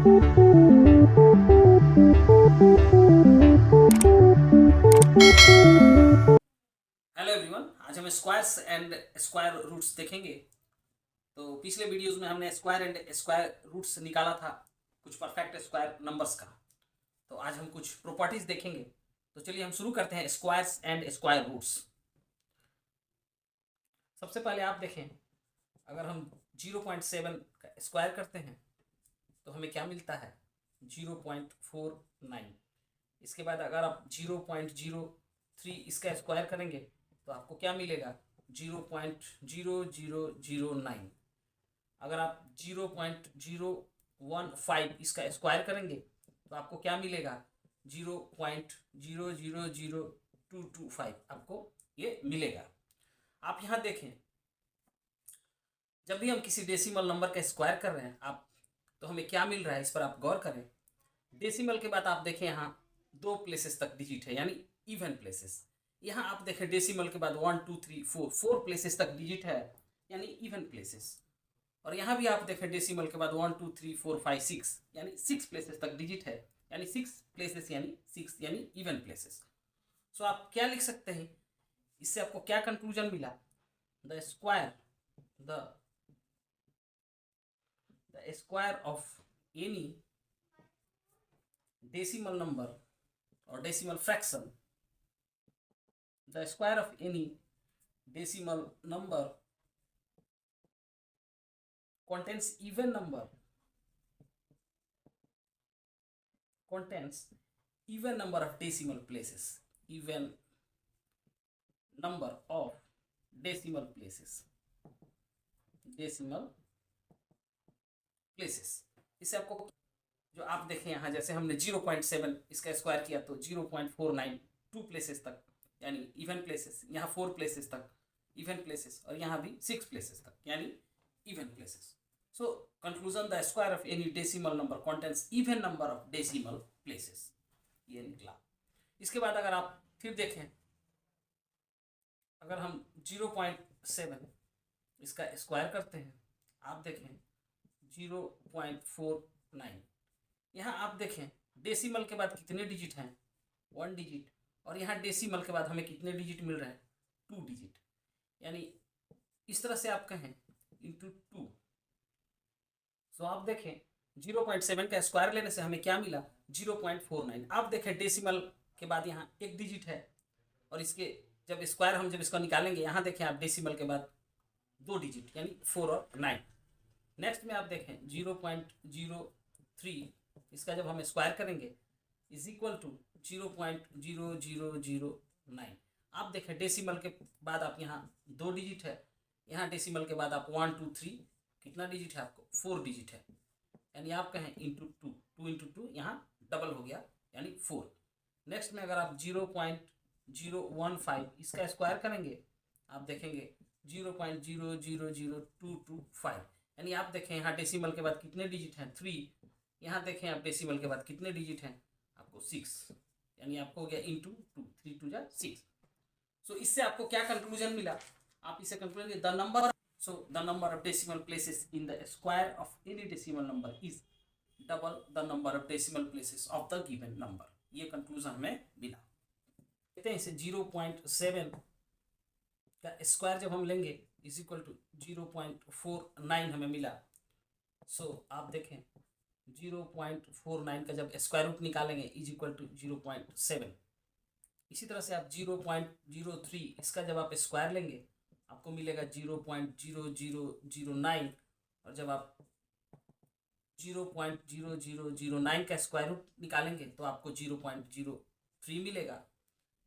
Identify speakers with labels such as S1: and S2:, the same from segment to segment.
S1: Hello everyone, आज हम squares and square roots देखेंगे। तो पिछले वीडियोस में हमने स्क्वायर एंड स्क्वायर रूट्स निकाला था कुछ परफेक्ट स्क्वायर नंबर्स का। तो आज हम कुछ प्रॉपर्टीज देखेंगे। तो चलिए हम शुरू करते हैं स्क्वायर्स एंड स्क्वायर रूट्स। सबसे पहले आप देखें, अगर हम 0.7 का स्क्वायर करते हैं तो हमें क्या मिलता है? 0.49। इसके बाद अगर आप 0.03 इसका स्क्वायर करेंगे तो आपको क्या मिलेगा? 0.0009। अगर आप 0.015 इसका स्क्वायर करेंगे तो आपको क्या मिलेगा? 0.000225 आपको ये मिलेगा। आप यहाँ देखें, जब भी हम किसी डेसिमल नंबर का स्क्वायर कर रहे हैं आप, तो हमें क्या मिल रहा है इस पर आप गौर करें। डेसिमल के बाद आप देखें यहाँ 2 प्लेसेस तक डिजिट है, यानी इवन प्लेसेस। यहाँ आप देखें डेसिमल के बाद 1 2 3 4 प्लेसेस तक डिजिट है, यानी इवन प्लेसेस। और यहाँ भी आप देखें डेसिमल के बाद 1 2 3 4 5 6 यानी 6 प्लेसेस तक डिजिट है, यानी 6 प्लेसेस यानी 6 यानी इवन प्लेसेस। सो आप क्या लिख सकते हैं इससे? आपको क्या कंक्लूजन मिला? The square of any decimal number or decimal fraction, the square of any decimal number contains even number of decimal places, even number of decimal places। इससे आपको जो आप देखें यहाँ, जैसे हमने 0.7 इसका स्क्वायर किया तो 0.49 2 प्लेसेस तक यानी इवन प्लेसेस, यहाँ 4 प्लेसेस तक इवन प्लेसेस, और यहाँ भी 6 प्लेसेस तक यानी even places. So conclusion, the square of any decimal number contains even number of decimal places, ये निकला। इसके बाद अगर आप फिर देखें, अगर हम 0.7 इसका स्क्वायर करते हैं, आप देखें 0.49। यहाँ आप देखें डेसिमल के बाद कितने डिजिट हैं? 1 डिजिट। और यहाँ डेसिमल के बाद हमें कितने डिजिट मिल रहे हैं? 2 डिजिट। यानी इस तरह से आप कहें इंटू 2। सो आप देखें 0.7 का स्क्वायर लेने से हमें क्या मिला? 0.49। आप देखें डेसिमल के बाद यहाँ 1 डिजिट है, और इसके जब स्क्वायर हम जब इसको निकालेंगे, यहाँ देखें आप डेसिमल के बाद 2 डिजिट यानी 4 और 9। नेक्स्ट में आप देखें 0.03 इसका जब हम स्क्वायर करेंगे इज इक्वल टू 0.0009। आप देखें डेसिमल के बाद आप यहाँ 2 डिजिट है, यहाँ डेसिमल के बाद आप 1 2 3 कितना डिजिट है? आपको 4 डिजिट है। यानी आप कहें इंटू 2 इंटू 2 यहाँ डबल हो गया यानी 4। नेक्स्ट में अगर आप 0.015 इसका स्क्वायर करेंगे, आप देखेंगे 0.000225। यानी आप देखें यहाँ डेसिमल के बाद कितने डिजिट हैं? 3। यहाँ देखें आप डेसिमल के बाद कितने डिजिट हैं? आपको 6। यानी आपको हो गया इंटू 2, 3 2 जा 6। सो इससे आपको क्या कंक्लूजन मिला? आप इसे conclusion, the number of decimal places in the square of any decimal number is double the number of decimal places of the given number. ये कंक्लूजन हमें मिला। कहते हैं इसे 0.7 का स्क्वायर जब हम लेंगे इज इक्वल टू 0.49 हमें मिला। सो आप देखें 0.49 का जब स्क्वायर रूट निकालेंगे इज इक्वल टू 0.7। इसी तरह से आप 0.03 इसका जब आप स्क्वायर लेंगे आपको मिलेगा 0.0009, और जब आप 0.0009 का स्क्वायर रूट निकालेंगे तो आपको 0.03 मिलेगा।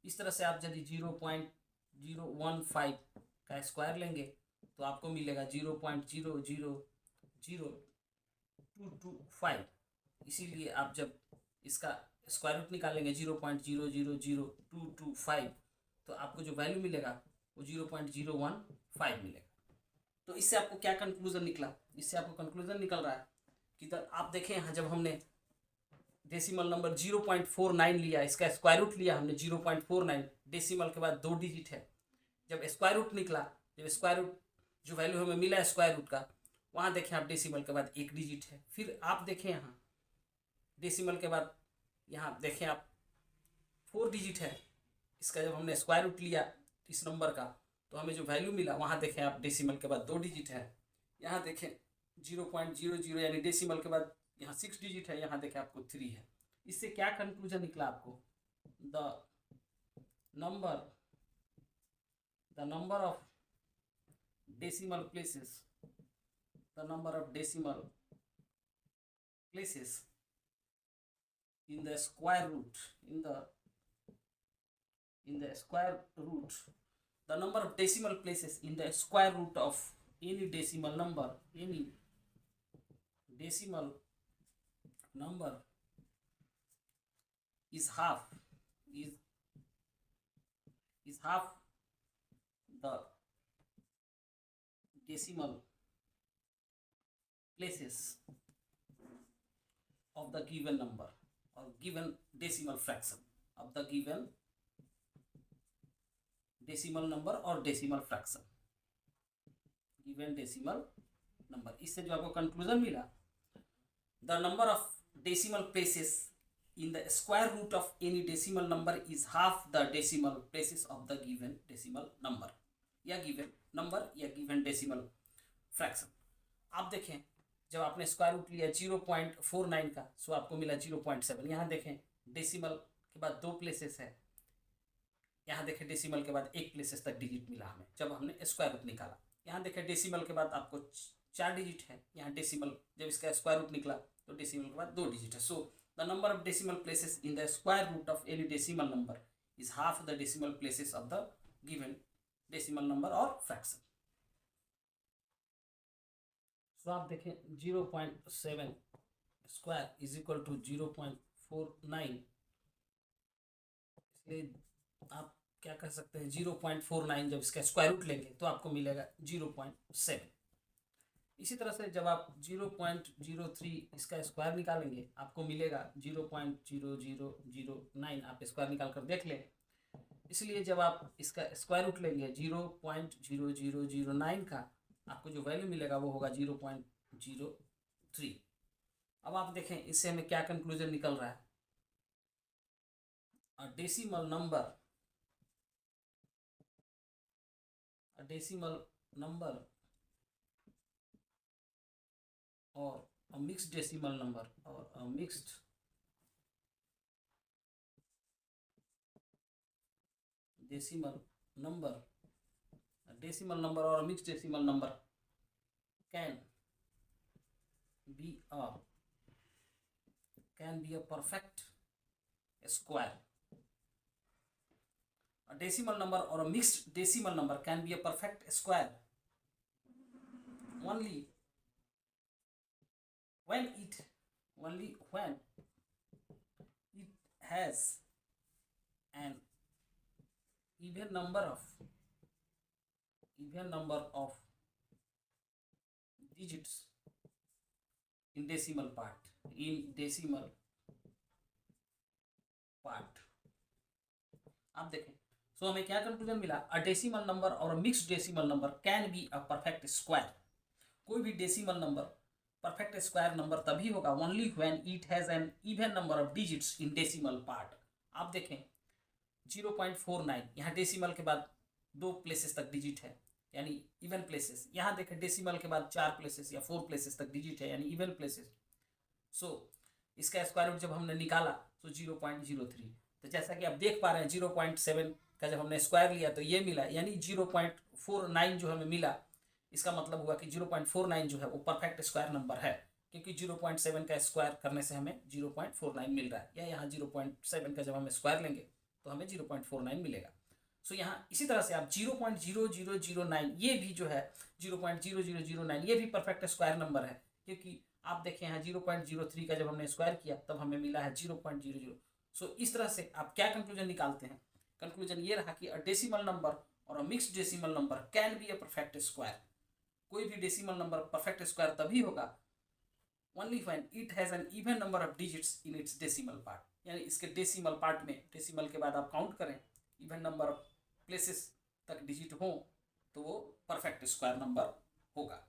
S1: इस तरह से आप यदि 0.015 का स्क्वायर लेंगे तो आपको मिलेगा 0.000225। इसीलिए आप जब इसका स्क्वायर रूट निकालेंगे 0.000225 तो आपको जो वैल्यू मिलेगा वो 0.015 मिलेगा। तो इससे आपको क्या कंक्लूजन निकला? इससे आपको कंक्लूजन निकल रहा है कि आप देखें यहाँ जब हमने डेसिमल नंबर 0.49 लिया, इसका स्क्वायर रूट लिया हमने 0.49, डेसिमल के बाद 2 डिजिट है, जब स्क्वायर रूट निकला, जब स्क्वायर रूट जो वैल्यू हमें मिला स्क्वायर रूट का, वहाँ देखें आप डेसिमल के बाद 1 डिजिट है। फिर आप देखें यहाँ डेसिमल के बाद यहाँ देखें आप 4 डिजिट है, इसका जब हमने स्क्वायर रूट लिया इस नंबर का तो हमें जो वैल्यू मिला, वहाँ देखें आप डेसिमल के बाद 2 डिजिट है, यहाँ देखें 0.00 यानी डेसिमल के बाद यहाँ 6 डिजिट है, यहाँ देखें आपको 3 है। इससे क्या कंक्लूजन निकला आपको? The number of decimal places, the number of decimal places in the square root, in the square root, the number of decimal places in the square root of any decimal number is half the decimal places of the given number or given decimal fraction of the given decimal number or decimal fraction, given decimal number। इससे जो आपको conclusion मिला, the number of decimal places in the square root of any decimal number is half the decimal places of the given decimal number या given number या given decimal fraction। आप देखें जब आपने स्क्वायर रूट लिया 0.49 का, सो आपको मिला 0.7। यहाँ देखें डेसिमल के बाद 2 प्लेसेस है, यहाँ देखें डेसिमल के बाद 1 प्लेसेस तक डिजिट मिला हमें जब हमने स्क्वायर रूट निकाला। यहाँ देखें डेसिमल के बाद आपको 4 डिजिट है, यहाँ डेसिमल जब इसका स्क्वायर रूट निकला तो डेसिमल के बाद 2 डिजिट है। So the number of decimal places in the square root of any decimal number is half the decimal places of the given decimal number और फ्रैक्शन। तो आप देखें 0.7 स्क्वायर इज इक्वल टू 0.49, इसलिए आप क्या कर सकते हैं 0.49 जब इसका स्क्वायर रूट लेंगे तो आपको मिलेगा 0.7। इसी तरह से जब आप 0.03 इसका स्क्वायर निकालेंगे आपको मिलेगा 0.0009। आप स्क्वायर निकाल कर देख लें। इसलिए जब आप इसका स्क्वायर रूट लेंगे 0.0009 का, आपको जो वैल्यू मिलेगा वो होगा 0.03। अब आप देखें इससे हमें क्या कंक्लूजन निकल रहा है? a decimal number or a mixed decimal number or a mixed decimal number, a decimal number or a mixed decimal number can be a perfect square. A decimal number or a mixed decimal number can be a perfect square only when it has an even number of digits in decimal part. आप देखें, सो हमें क्या conclusion मिला? A decimal number और mixed decimal number can be a perfect square. कोई भी decimal number perfect square number तभी होगा only when it has an even number of digits in decimal part. आप देखें 0.49, यहाँ डेसिमल के बाद 2 प्लेसेस तक डिजिट है यानी इवन प्लेसेस। यहाँ देखें डेसिमल के बाद 4 प्लेसेस या 4 प्लेसेस तक डिजिट है यानी इवन प्लेसेस। सो इसका स्क्वायर रूट जब हमने निकाला तो 0.03। तो जैसा कि आप देख पा रहे हैं 0.7 का जब हमने स्क्वायर लिया तो ये मिला, यानी 0.49 जो हमें मिला, इसका मतलब हुआ कि 0.49 जो है वो परफेक्ट स्क्वायर नंबर है, क्योंकि 0.7 का स्क्वायर करने से हमें 0.49 मिल रहा है, या यहाँ 0.7 का जब हम स्क्वायर लेंगे तो हमें 0.49 मिलेगा। सो यहाँ इसी तरह से आप 0.0009 ये भी जो है 0.0009 ये भी परफेक्ट स्क्वायर नंबर है, क्योंकि आप देखें यहाँ 0.03 का जब हमने स्क्वायर किया तब हमें मिला है 0.00। सो इस तरह से आप क्या कंक्लूजन निकालते हैं? कंक्लूजन ये रहा कि अ डेसिमल नंबर और अ mixed decimal number can be a perfect square. कोई भी डेसिमल नंबर परफेक्ट स्क्वायर तभी होगा only when it has an even number of digits in its decimal part, यानी इसके डेसिमल पार्ट में डेसिमल के बाद आप काउंट करें इवन नंबर ऑफ प्लेसेस तक डिजिट हो तो वो परफेक्ट स्क्वायर नंबर होगा।